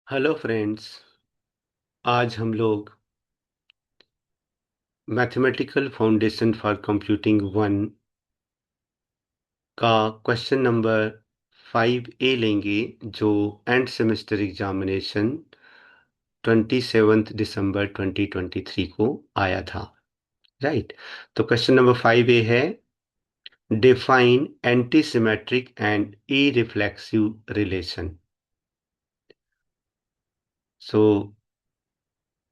Hello friends. आज हम लोग मैथमेटिकल फाउंडेशन फॉर कंप्यूटिंग 1 का क्वेश्चन नंबर 5A लेंगे, जो एंड सेमेस्टर एग्जामिनेशन 27 दिसंबर 2023 को आया था। राइट। तो क्वेश्चन नंबर 5A है, define anti symmetric and irreflexive relation. So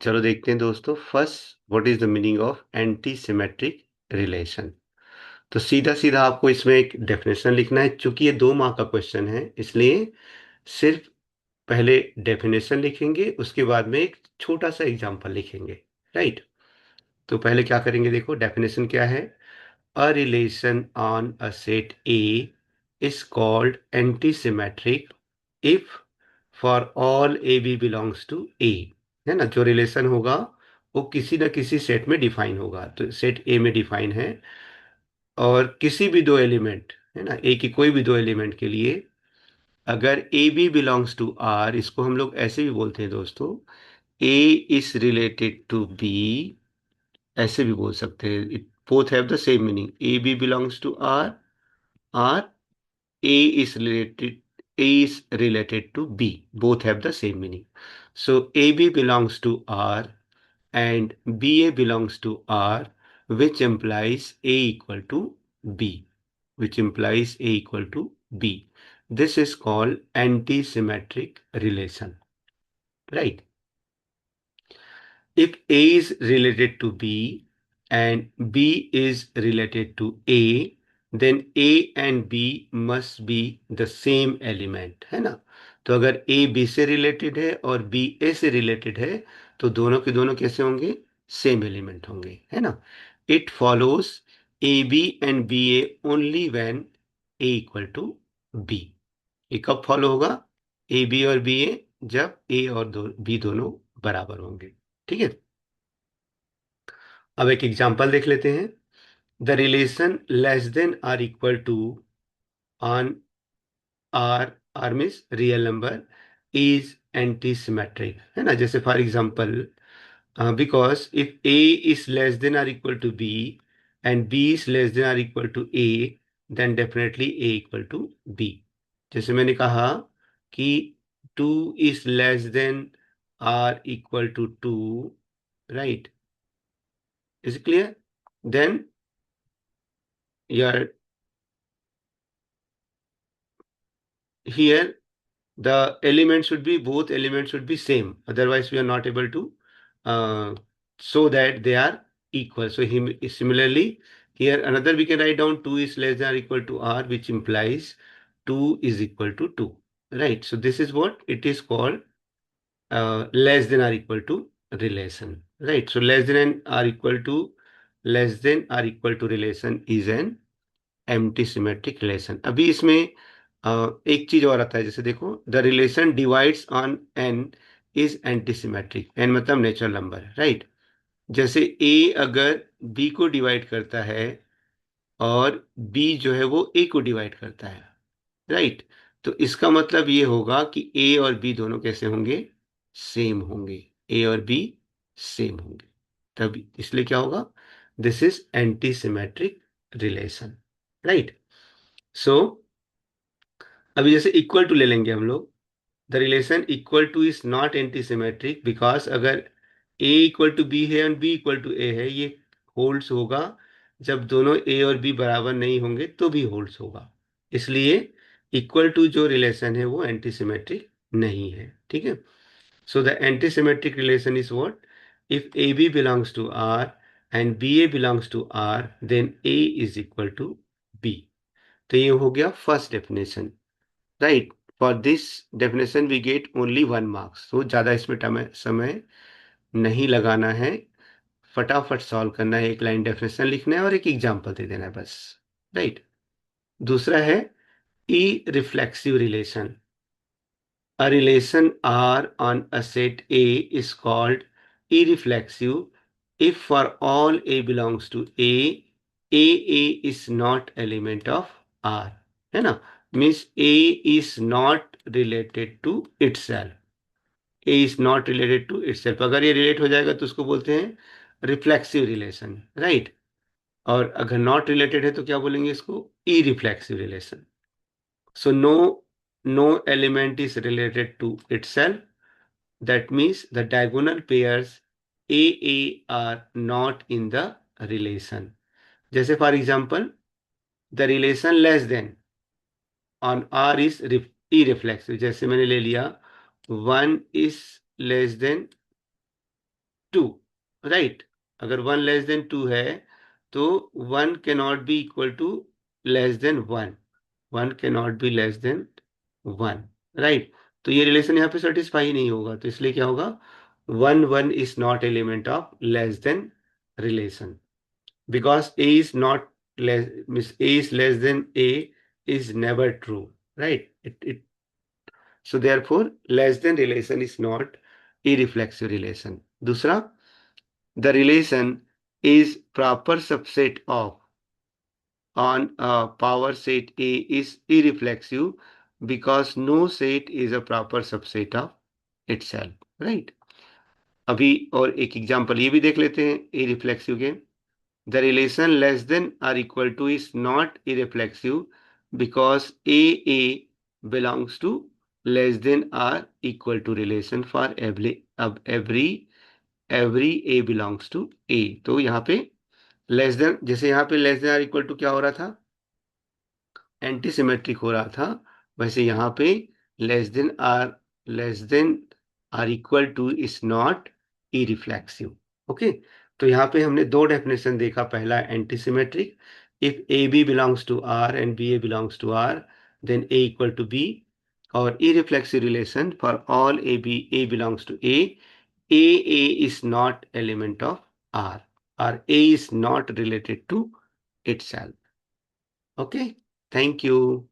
चलो देखते हैं दोस्तों। First, what is the meaning of anti symmetric relation. तो सीधा सीधा आपको इसमें एक डेफिनेशन लिखना है। चूंकि ये 2 मार्क का क्वेश्चन है, इसलिए सिर्फ पहले डेफिनेशन लिखेंगे, उसके बाद में एक छोटा सा एग्जांपल लिखेंगे। राइट। तो पहले क्या करेंगे, देखो डेफिनेशन क्या है। A relation on a set A is called anti symmetric if for all a B belongs to A. है ना, जो रिलेशन होगा वो किसी ना किसी सेट में डिफाइन होगा। तो सेट ए में डिफाइन है, और किसी भी 2 एलिमेंट, है ना, ए की कोई भी 2 एलिमेंट के लिए अगर A B belongs to R, इसको हम लोग ऐसे भी बोलते हैं दोस्तों, A is related to B, ऐसे भी बोल सकते हैं। It both have the same meaning. A B belongs to R, R A is related, A is related to B, both have the same meaning. So A B belongs to R and BA belongs to R, which implies A equal to B, which implies A equal to B. This is called anti-symmetric relation, right? If A is related to B and B is related to A, then A and B must be the same element, है ना। तो अगर A B से related है और B A से related है, तो दोनों के दोनों कैसे होंगे, सेम एलिमेंट होंगे, है ना। It follows A B and B A only when A equal to B. ये कब फॉलो होगा, ए बी और बी ए, जब ए और बी दोनों बराबर होंगे। ठीक है। अब एक एग्जांपल देख लेते हैं। The relation less than are equal to on R, R means real number, is anti symmetric, है ना। जैसे for example, because if A is less than are equal to B and B is less than are equal to A, then definitely A equal to B. जैसे मैंने कहा कि 2 is less than are equal to 2, right, is clear. Then your here the element should be, both elements should be same, otherwise we are not able to uh, show that they are equal. So similarly here another we can write down 2 is less than or equal to r, which implies 2 is equal to 2, right. So this is what it is called, less than or equal to relation, right. So less than and are equal to, less than or equal to relation is an empty symmetric relation. अभी इसमें एक चीज और आता है, जैसे देखो, the relation divides on N is anti symmetric. N मतलब नेचुरल नंबर, राइट। जैसे ए अगर बी को डिवाइड करता है और बी जो है वो ए को डिवाइड करता है, राइट। तो इसका मतलब ये होगा कि ए और बी दोनों कैसे होंगे, सेम होंगे। ए और बी सेम होंगे, तब इसलिए क्या होगा, this is anti symmetric relation, right. So अभी जैसे इक्वल टू ले लेंगे हम लोग। The relation equal to is not anti symmetric, because अगर ए इक्वल टू बी है और बी इक्वल टू ए है, ये होल्ड्स होगा जब दोनों ए और बी बराबर नहीं होंगे, तो भी होल्ड्स होगा। इसलिए इक्वल टू जो रिलेशन है वो एंटी सिमेट्रिक नहीं है। ठीक है। So the anti symmetric relation is what, if A B belongs to R and B A belongs to R, then A is equal to B. तो ये हो गया first definition, right. For this definition we get only 1 marks. तो ज़्यादा इसमें समय नहीं लगाना है, फटाफट सॉल्व करना है, एक लाइन डेफिनेशन लिखना है और एक एग्जाम्पल दे देना है, बस, राइट। दूसरा है irreflexive relation. A relation R on a set A is called irreflexive if for all a belongs to A, a is not element of R, है ना। Means a is not related to itself. A is not related to itself. अगर ये relate हो जाएगा तो उसको बोलते हैं रिफ्लेक्सिव रिलेशन, राइट। और अगर नॉट रिलेटेड है तो क्या बोलेंगे इसको, irreflexive relation. So no element is related to itself, that means the diagonal pairs AA are not in the relation. जैसे for example the relation less than on R is irreflexive, जैसे मैंने ले लिया 1 is less than 2, right. अगर 1 <2 है तो 1 cannot be equal to less than 1, 1 cannot be less than 1, right. तो ये रिलेशन यहाँ पे सेटिस्फाई ही नहीं होगा, तो इसलिए क्या होगा, 1 1 is not element of less than relation, because A is not less, means a is less then A is never true, right. It So therefore, less than relation is not irreflexive relation. दूसरा, the relation is proper subset of on a power set A is irreflexive because no set is a proper subset of itself, right? अभी और एक example ये भी देख लेते हैं irreflexive के। The relation less than or equal to is not irreflexive because AA belongs to less than or equal to relation for every A belongs to A। तो यहाँ पे लेस देन, जैसे यहाँ पे लेस देन और equal to क्या हो रहा था, एंटी सिमेट्रिक हो रहा था, वैसे यहाँ पे less than are equal to is not irreflexive. Okay, तो यहाँ पे हमने दो डेफिनेशन देखा, पहला anti symmetric, if A B belongs to R and B A belongs to R then a equal to b, और irreflexive relation for all a belongs to A is not element of R, और a is not related to itself. Okay, thank you.